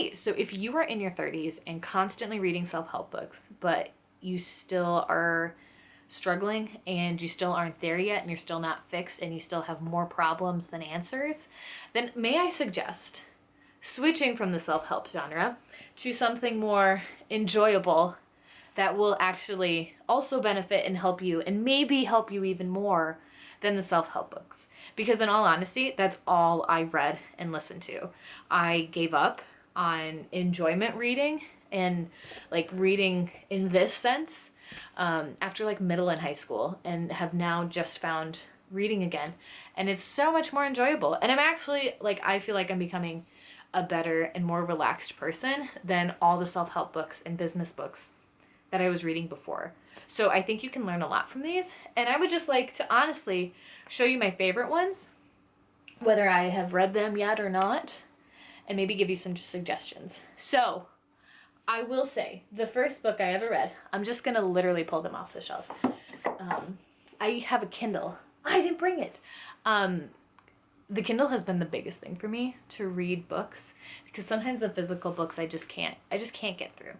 Okay, so if you are in your 30s and constantly reading self-help books, but you still are struggling and you still aren't there yet and you're still not fixed and you still have more problems than answers, then may I suggest switching from the self-help genre to something more enjoyable that will actually also benefit and help you, and maybe help you even more than the self-help books. Because in all honesty, that's all I read and listened to. I gave up on enjoyment reading and like reading in this sense after like middle and high school, and have now just found reading again, and it's so much more enjoyable. And I'm actually like, I feel like I'm becoming a better and more relaxed person than all the self-help books and business books that I was reading before. So I think you can learn a lot from these, and I would just like to honestly show you my favorite ones, whether I have read them yet or not, and maybe give you some suggestions. So I will say the first book I ever read, I'm just gonna literally pull them off the shelf. I have a Kindle. I didn't bring it. The Kindle has been the biggest thing for me to read books, because sometimes the physical books I just can't get through.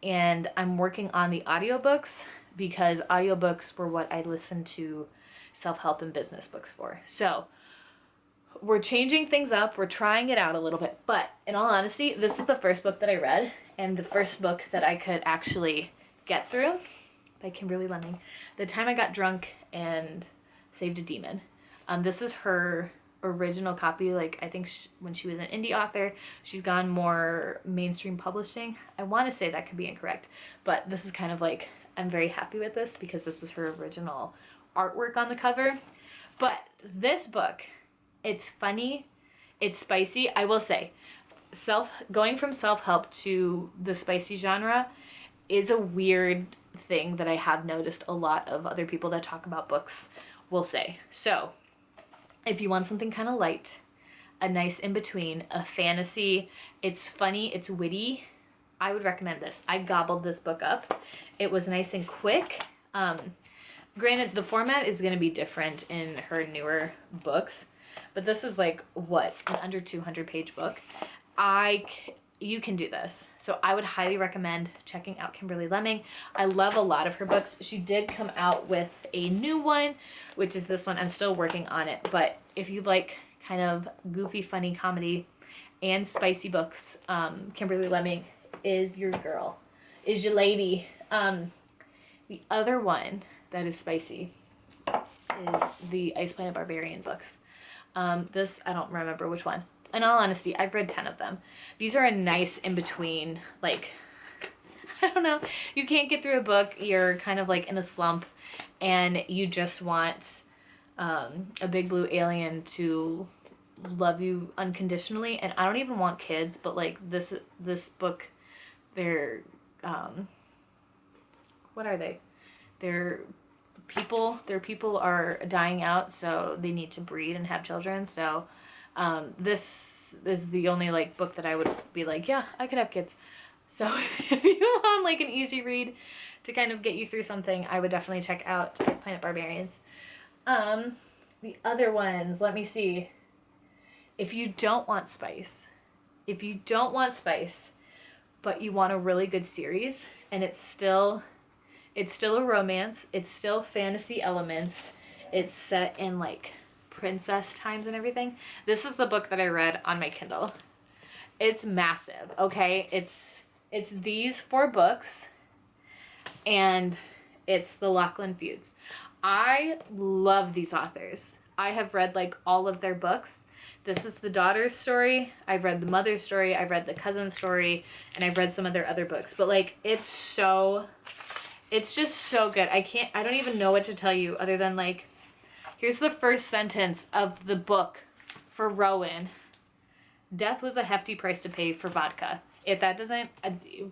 And I'm working on the audiobooks, because audiobooks were what I listened to self-help and business books for. So we're changing things up. We're trying it out a little bit. But in all honesty, this is the first book that I read, and the first book that I could actually get through by Kimberly Lemming. The Time I Got Drunk and Saved a Demon. This is her original copy. Like, I think when she was an indie author, she's gone more mainstream publishing. I want to say that could be incorrect, but this is kind of like, I'm very happy with this because this is her original artwork on the cover. But this book, it's funny, it's spicy. I will say, going from self-help to the spicy genre is a weird thing that I have noticed a lot of other people that talk about books will say. So if you want something kind of light, a nice in-between, a fantasy, it's funny, it's witty, I would recommend this. I gobbled this book up. It was nice and quick. Granted, the format is going to be different in her newer books, but this is like, what, an under 200-page book. You can do this. So I would highly recommend checking out Kimberly Lemming. I love a lot of her books. She did come out with a new one, which is this one. I'm still working on it. But if you like kind of goofy, funny comedy and spicy books, Kimberly Lemming is your girl, is your lady. The other one that is spicy is the Ice Planet Barbarian books. This, I don't remember which one. In all honesty, I've read 10 of them. These are a nice in-between, like, I don't know. You can't get through a book, you're kind of like in a slump, and you just want a big blue alien to love you unconditionally. And I don't even want kids, but like this book, they're, what are they? Their people are dying out, so they need to breed and have children. So this is the only like book that I would be like, yeah, I could have kids. So if you want like an easy read to kind of get you through something, I would definitely check out Ice Planet Barbarians. The other ones, let me see. If you don't want spice, but you want a really good series, and it's still a romance, it's still fantasy elements, it's set in like princess times and everything, this is the book that I read on my Kindle. It's massive, okay? It's these 4 books, and it's the Lachlan Feuds. I love these authors. I have read like all of their books. This is the daughter's story. I've read the mother's story. I've read the cousin's story, and I've read some of their other books. But like, it's just so good. I don't even know what to tell you other than like, here's the first sentence of the book for Rowan. Death was a hefty price to pay for vodka. If that doesn't,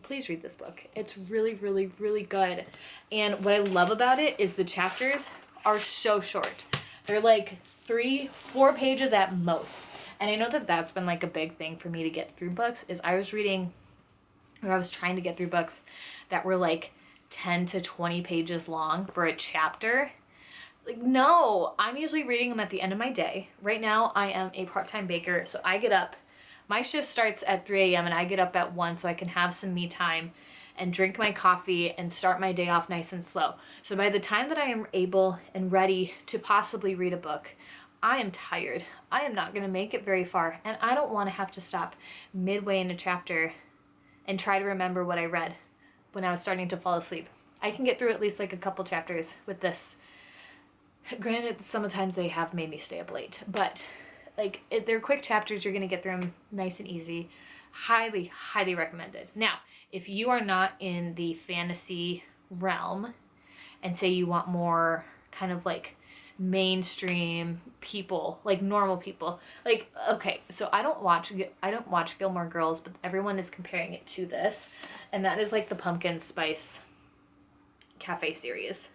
please read this book. It's really, really, really good. And what I love about it is the chapters are so short. They're like 3-4 pages at most. And I know that that's been like a big thing for me to get through books, is I was trying to get through books that were like 10 to 20 pages long for a chapter. Like, no, I'm usually reading them at the end of my day. Right now, I am a part-time baker, so I get up My shift starts at 3 a.m. and I get up at 1 so I can have some me time and drink my coffee and start my day off nice and slow. So by the time that I am able and ready to possibly read a book, I am tired. I am not going to make it very far, and I don't want to have to stop midway in a chapter and try to remember what I read when I was starting to fall asleep. I can get through at least like a couple chapters with this. Granted, sometimes they have made me stay up late, but like they're quick chapters. You're going to get through them nice and easy. Highly, highly recommended. Now, if you are not in the fantasy realm and say you want more kind of like mainstream people, like normal people, like, okay, so I don't watch Gilmore Girls, but everyone is comparing it to this, and that is like the Pumpkin Spice Cafe series.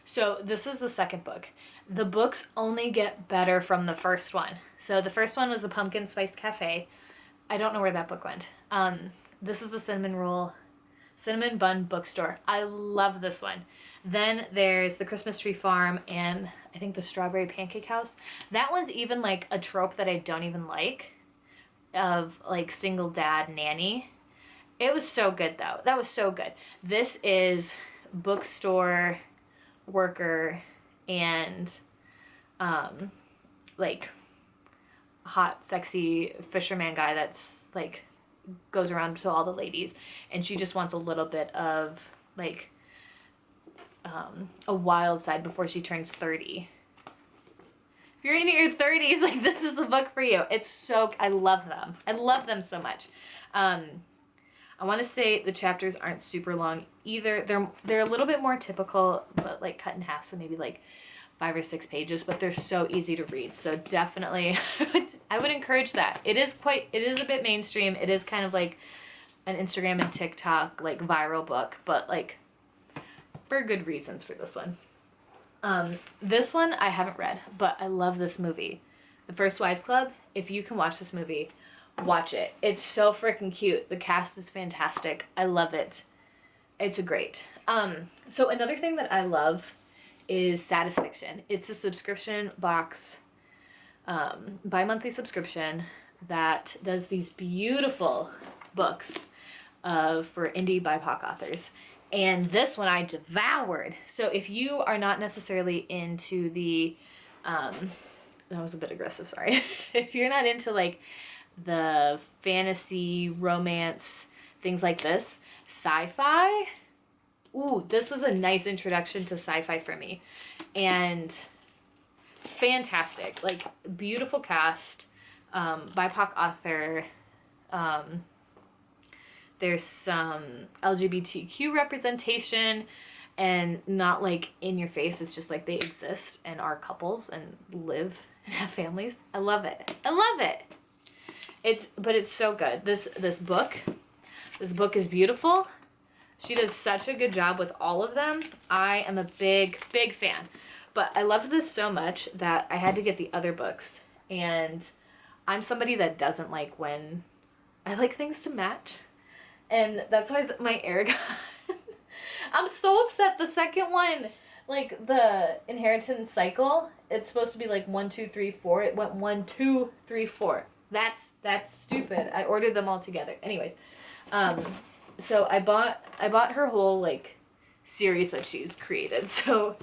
So this is the second book. The books only get better from the first one. So the first one was the Pumpkin Spice Cafe. I don't know where that book went. This is the Cinnamon Bun Bookstore. I love this one. Then there's the Christmas Tree Farm and I think the Strawberry Pancake House. That one's even like a trope that I don't even like, of like single dad nanny. It was so good though. That was so good. This is bookstore worker and like hot sexy fisherman guy that's like goes around to all the ladies, and she just wants a little bit of like a wild side before she turns 30. If you're in your 30s, like this is the book for you. It's so, I love them so much. I want to say the chapters aren't super long either. They're a little bit more typical, but like cut in half, so maybe like 5 or 6 pages, but they're so easy to read. So definitely I would encourage that. It is a bit mainstream. It is kind of like an Instagram and TikTok like viral book, but like for good reasons for this one. This one I haven't read, but I love this movie. The First Wives Club. If you can watch this movie, watch it. It's so freaking cute. The cast is fantastic. I love it. It's great. So another thing that I love is Satisfiction. It's a subscription box, bi-monthly subscription that does these beautiful books for indie BIPOC authors. And this one I devoured. So if you are not necessarily into the, that was a bit aggressive, sorry. If you're not into like the fantasy, romance, things like this, sci-fi, ooh, this was a nice introduction to sci-fi for me. And fantastic, like beautiful cast, BIPOC author, there's some LGBTQ representation, and not like in your face. It's just like they exist and are couples and live and have families. I love it. I love it. But it's so good. This book is beautiful. She does such a good job with all of them. I am a big, big fan. But I loved this so much that I had to get the other books. And I'm somebody that doesn't like when I like things to match. And that's why my Aragon... I'm so upset. The second one, like the Inheritance Cycle, it's supposed to be like 1, 2, 3, 4. It went 1, 2, 3, 4. That's stupid. I ordered them all together. Anyways, so I bought her whole like series that she's created. So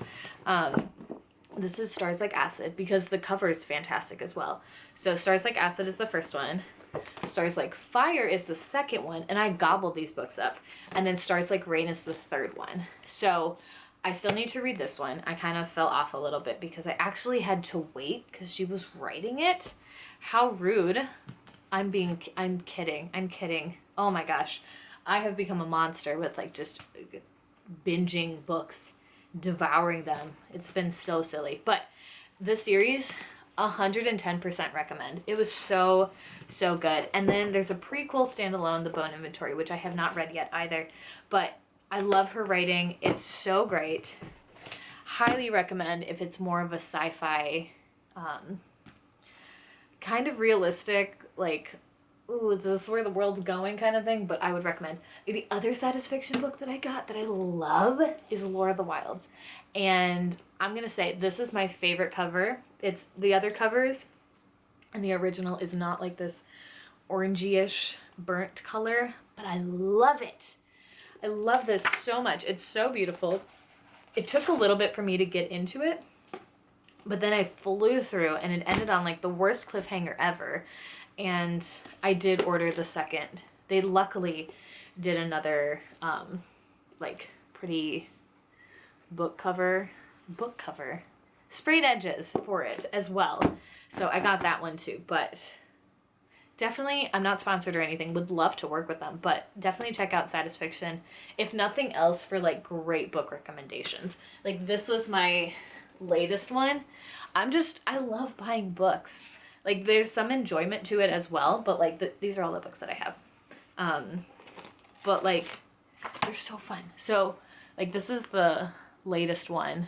this is Stars Like Acid, because the cover is fantastic as well. So Stars Like Acid is the first one. Stars Like Fire is the second one, and I gobbled these books up. And then Stars Like Rain is the third one. So I still need to read this one. I kind of fell off a little bit because I actually had to wait because she was writing it. How rude. I'm kidding. Oh my gosh. I have become a monster with like just binging books, devouring them. It's been so silly. But this series, 110% recommend. It was so good. And then there's a prequel standalone, The Bone Inventory, which I have not read yet either. But I love her writing. It's so great. Highly recommend if it's more of a sci-fi, kind of realistic, like, ooh, is this where the world's going kind of thing? But I would recommend. The other Satisfiction book that I got that I love is Lore of the Wilds. And I'm going to say this is my favorite cover. It's the other covers, and the original is not like this orangey-ish burnt color, but I love it. I love this so much. It's so beautiful. It took a little bit for me to get into it, but then I flew through and it ended on like the worst cliffhanger ever. And I did order the second. They luckily did another like pretty book cover, sprayed edges for it as well. So I got that one too, but definitely, I'm not sponsored or anything, would love to work with them, but definitely check out Satisfiction, if nothing else, for like great book recommendations. Like this was my latest one. I love buying books. Like there's some enjoyment to it as well, but like these are all the books that I have. But like they're so fun. So like this is the latest one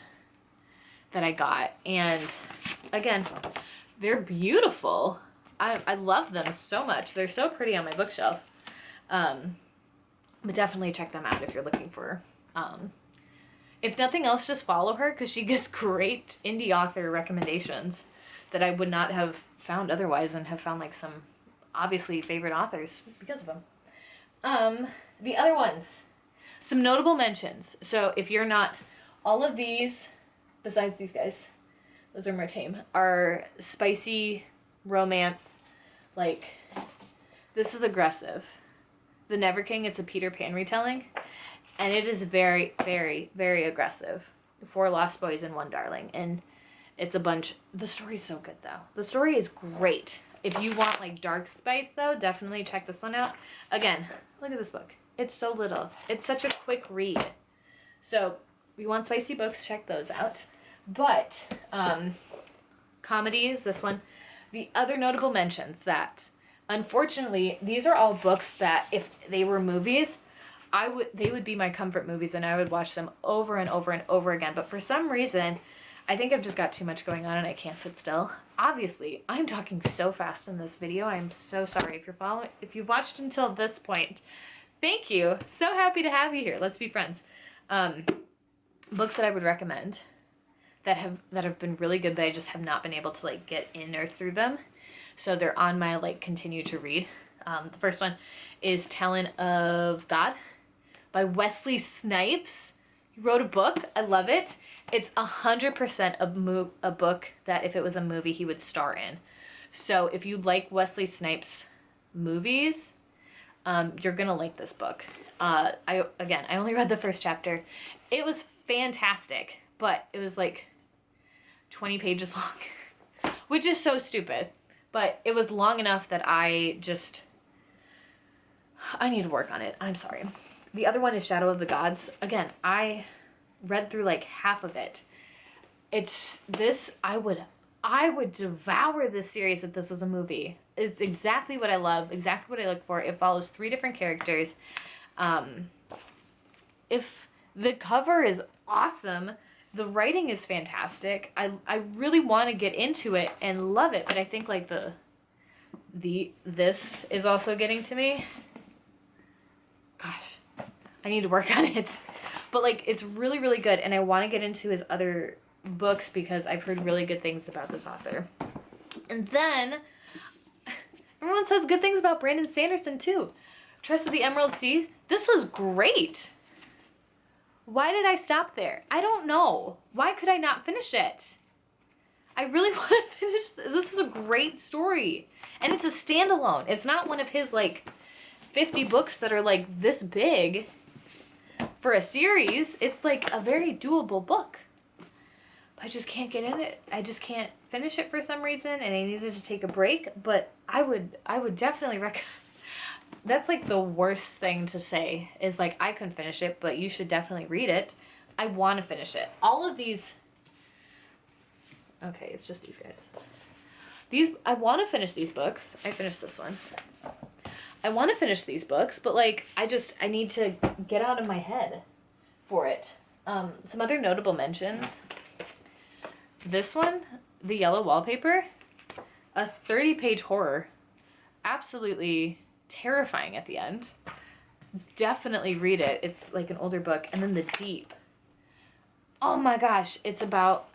that I got, and again, they're beautiful. I love them so much. They're so pretty on my bookshelf. But definitely check them out if you're looking for, if nothing else, just follow her because she gives great indie author recommendations that I would not have found otherwise, and have found like some obviously favorite authors because of them. The other ones, some notable mentions. So if you're not, all of these, besides these guys, those are more tame, are spicy romance. Like, this is aggressive. The Never King, it's a Peter Pan retelling, and it is very, very, very aggressive. 4 lost boys and 1 darling, and it's a bunch. The story's so good though. The story is great. If you want like dark spice though, definitely check this one out. Again, look at this book. It's so little. It's such a quick read. So if you want spicy books, check those out. But comedies, this one. The other notable mentions that, unfortunately, these are all books that if they were movies, they would be my comfort movies, and I would watch them over and over and over again. But for some reason, I think I've just got too much going on and I can't sit still. Obviously, I'm talking so fast in this video. I'm so sorry if you've watched until this point. Thank you. So happy to have you here. Let's be friends. Books that I would recommend that have been really good, that I just have not been able to like get in or through them. So they're on my like continue to read. The first one is Talent of God by Wesley Snipes. He wrote a book. I love it. It's 100% a book that if it was a movie he would star in. So if you like Wesley Snipes movies, you're gonna like this book. I only read the first chapter. It was fantastic, but it was like 20 pages long, which is so stupid, but it was long enough that I need to work on it. I'm sorry. The other one is Shadow of the Gods. Again, I read through like half of it. I would devour this series if this was a movie. It's exactly what I love, exactly what I look for. It follows 3 different characters. If the cover is awesome, the writing is fantastic. I really want to get into it and love it, but I think like this is also getting to me. Gosh, I need to work on it. But like it's really, really good, and I want to get into his other books because I've heard really good things about this author. And then everyone says good things about Brandon Sanderson too. Trust of the Emerald Sea. This was great. Why did I stop there? I don't know. Why could I not finish it? I really want to finish this. Is a great story. And it's a standalone. It's not one of his like 50 books that are like this big for a series. It's like a very doable book. I just can't get in it. I just can't finish it for some reason, and I needed to take a break, but I would definitely recommend. That's like the worst thing to say is like I couldn't finish it, but you should definitely read it. I want to finish it. All of these. Okay, it's just these guys. I want to finish these books. I finished this one. I want to finish these books, but like I need to get out of my head for it. Some other notable mentions. This one, The Yellow Wallpaper, a 30-page horror. Absolutely terrifying at the end. Definitely read it. It's like an older book. And then The Deep. Oh my gosh, it's about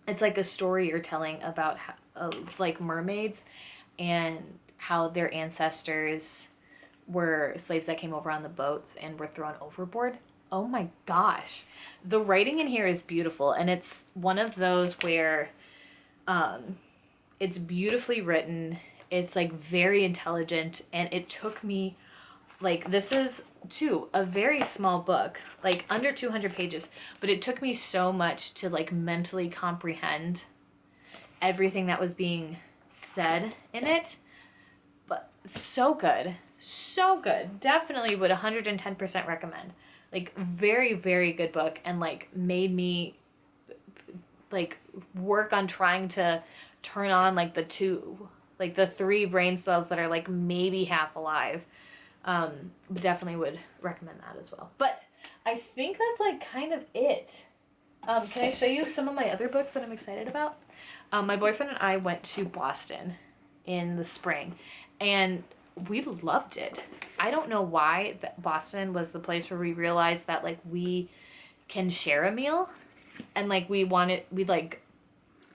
it's like a story you're telling about like mermaids and how their ancestors were slaves that came over on the boats and were thrown overboard. Oh my gosh. The writing in here is beautiful, and it's one of those where it's beautifully written. It's like very intelligent, and it took me like, this is too a very small book, like under 200 pages, but it took me so much to like mentally comprehend everything that was being said in it. But so good. So good. Definitely would 110% recommend. Like, very, very good book, and like made me like work on trying to turn on like the three brain cells that are like maybe half alive. Definitely would recommend that as well. But I think that's like kind of it. Can I show you some of my other books that I'm excited about? My boyfriend and I went to Boston in the spring, and we loved it. I don't know why Boston was the place where we realized that like we can share a meal, and like we like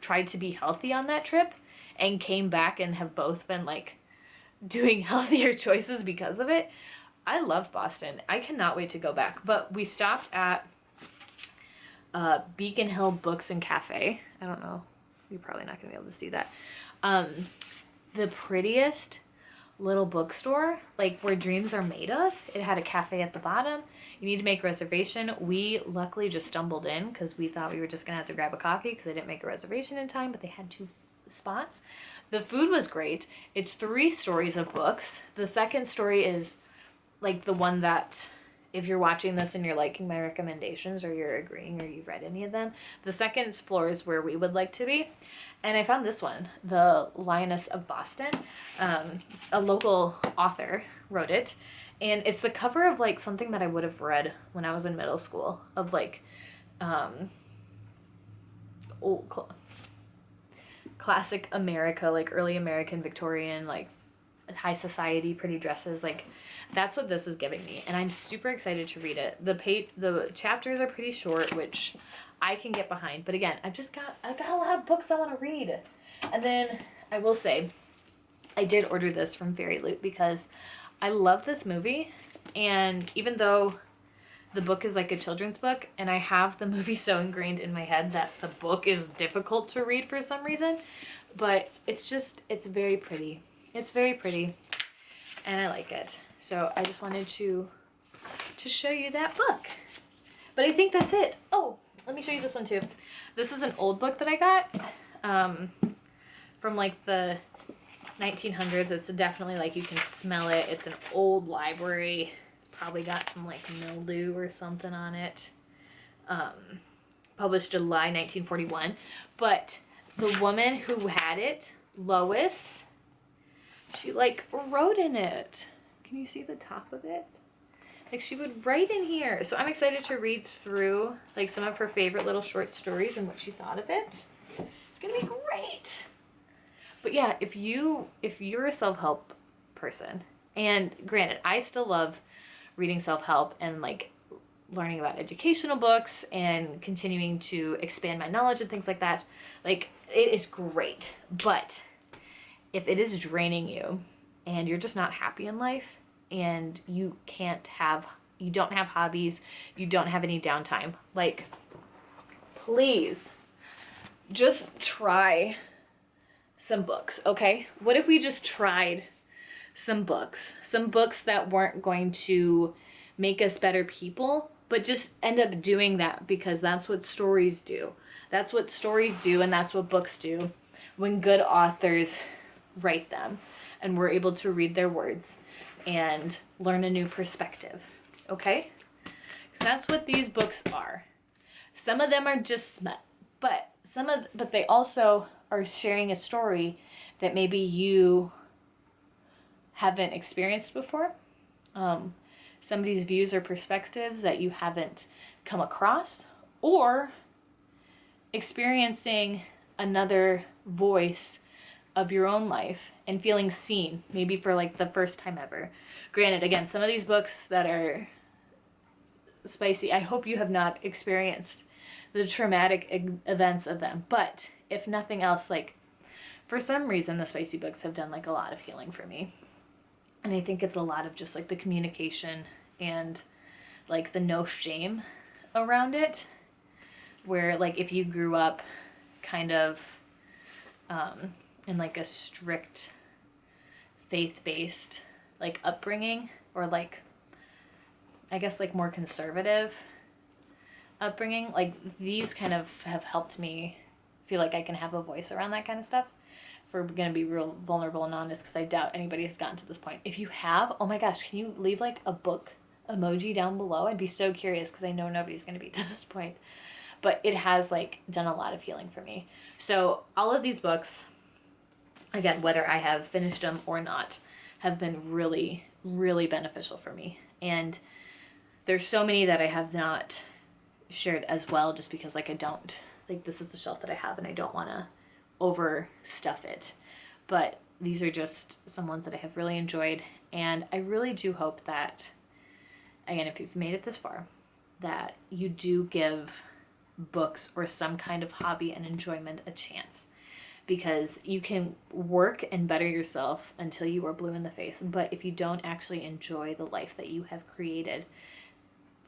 tried to be healthy on that trip, and came back and have both been like doing healthier choices because of it. I love Boston. I cannot wait to go back. But we stopped at Beacon Hill Books and Cafe. I don't know. You're probably not going to be able to see that. The prettiest little bookstore, like where dreams are made of. It had a cafe at the bottom. You need to make a reservation. We luckily just stumbled in because we thought we were just going to have to grab a coffee because I didn't make a reservation in time, but they had 2 spots. The food was great. It's 3 stories of books. The second story is like the one that, if you're watching this and you're liking my recommendations or you're agreeing or you've read any of them, the second floor is where we would like to be. And I found this one, The Lioness of Boston. A local author wrote it. And it's the cover of like something that I would have read when I was in middle school, of like old classic America, like early American Victorian, like high society, pretty dresses. Like, that's what this is giving me, and I'm super excited to read it. The chapters are pretty short, which I can get behind. But again, I've got a lot of books I want to read. And then I will say, I did order this from Fairy Loot because I love this movie, and even though the book is like a children's book, and I have the movie so ingrained in my head that the book is difficult to read for some reason, but it's very pretty. It's very pretty, and I like it. So I just wanted to show you that book. But I think that's it. Oh, let me show you this one too. This is an old book that I got from like the 1900s. It's definitely like, you can smell it. It's an old library. Probably got some like mildew or something on it. Published July 1941. But the woman who had it, Lois, she like wrote in it. Can you see the top of it? Like, she would write in here. So I'm excited to read through like some of her favorite little short stories and what she thought of it. It's gonna be great. But yeah, if you're a self-help person, and granted, I still love reading self-help and like learning about educational books and continuing to expand my knowledge and things like that, like, it is great. But if it is draining you and you're just not happy in life, and you don't have hobbies, you don't have any downtime, like, please just try some books, okay? What if we just tried some books that weren't going to make us better people, but just end up doing that because that's what stories do. That's what stories do, and that's what books do when good authors write them and we're able to read their words and learn a new perspective, okay? 'Cause that's what these books are. Some of them are just smut, but they also are sharing a story that maybe you haven't experienced before. Somebody's views or perspectives that you haven't come across, or experiencing another voice of your own life and feeling seen, maybe for like the first time ever. Granted, again, some of these books that are spicy, I hope you have not experienced the traumatic events of them, but if nothing else, like, for some reason, the spicy books have done like a lot of healing for me. And I think it's a lot of just like the communication and like the no shame around it, where like if you grew up kind of in like a strict faith-based like upbringing, or like I guess like more conservative upbringing, like these kind of have helped me feel like I can have a voice around that kind of stuff. If we're gonna be real vulnerable and honest, because I doubt anybody has gotten to this point. If you have, oh my gosh, can you leave like a book emoji down below? I'd be so curious, because I know nobody's gonna be to this point. But it has like done a lot of healing for me. So all of these books, again, whether I have finished them or not, have been really, really beneficial for me. And there's so many that I have not shared as well, just because like I don't, like this is the shelf that I have and I don't want to overstuff it. But these are just some ones that I have really enjoyed. And I really do hope that, again, if you've made it this far, that you do give books or some kind of hobby and enjoyment a chance, because you can work and better yourself until you are blue in the face, but if you don't actually enjoy the life that you have created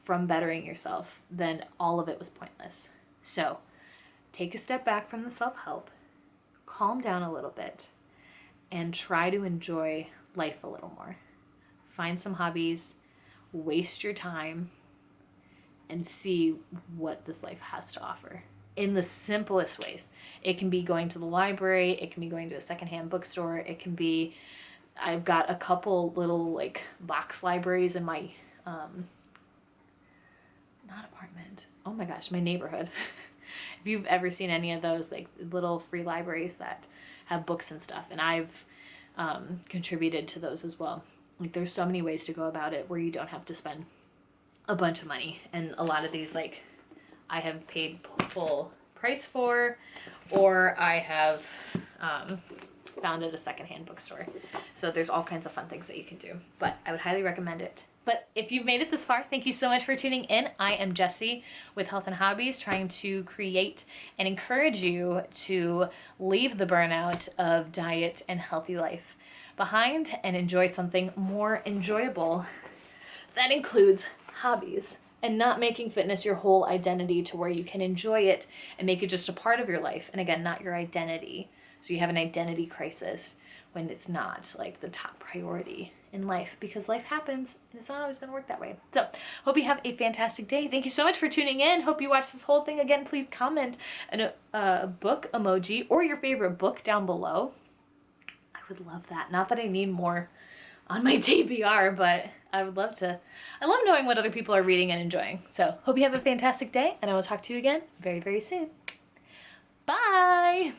from bettering yourself, then all of it was pointless. So take a step back from the self-help, calm down a little bit, and try to enjoy life a little more. Find some hobbies, waste your time, and see what this life has to offer in the simplest ways. It can be going to the library, it can be going to a secondhand bookstore, it can be, I've got a couple little like box libraries in my, not apartment, oh my gosh, my neighborhood. If you've ever seen any of those like little free libraries that have books and stuff, and I've contributed to those as well. Like there's so many ways to go about it where you don't have to spend a bunch of money, and a lot of these like I have paid full price for, or I have found at a secondhand bookstore. So there's all kinds of fun things that you can do, but I would highly recommend it. But if you've made it this far, thank you so much for tuning in. I am Jessie with Health and Hobbies, trying to create and encourage you to leave the burnout of diet and healthy life behind and enjoy something more enjoyable. That includes hobbies, and not making fitness your whole identity to where you can enjoy it and make it just a part of your life. And again, not your identity. So you have an identity crisis when it's not like the top priority in life, because life happens and it's not always going to work that way. So hope you have a fantastic day. Thank you so much for tuning in. Hope you watch this whole thing. Again, please comment a book emoji or your favorite book down below. I would love that. Not that I need more on my TBR, but I would love to. I love knowing what other people are reading and enjoying. So hope you have a fantastic day, and I will talk to you again very, very soon. Bye!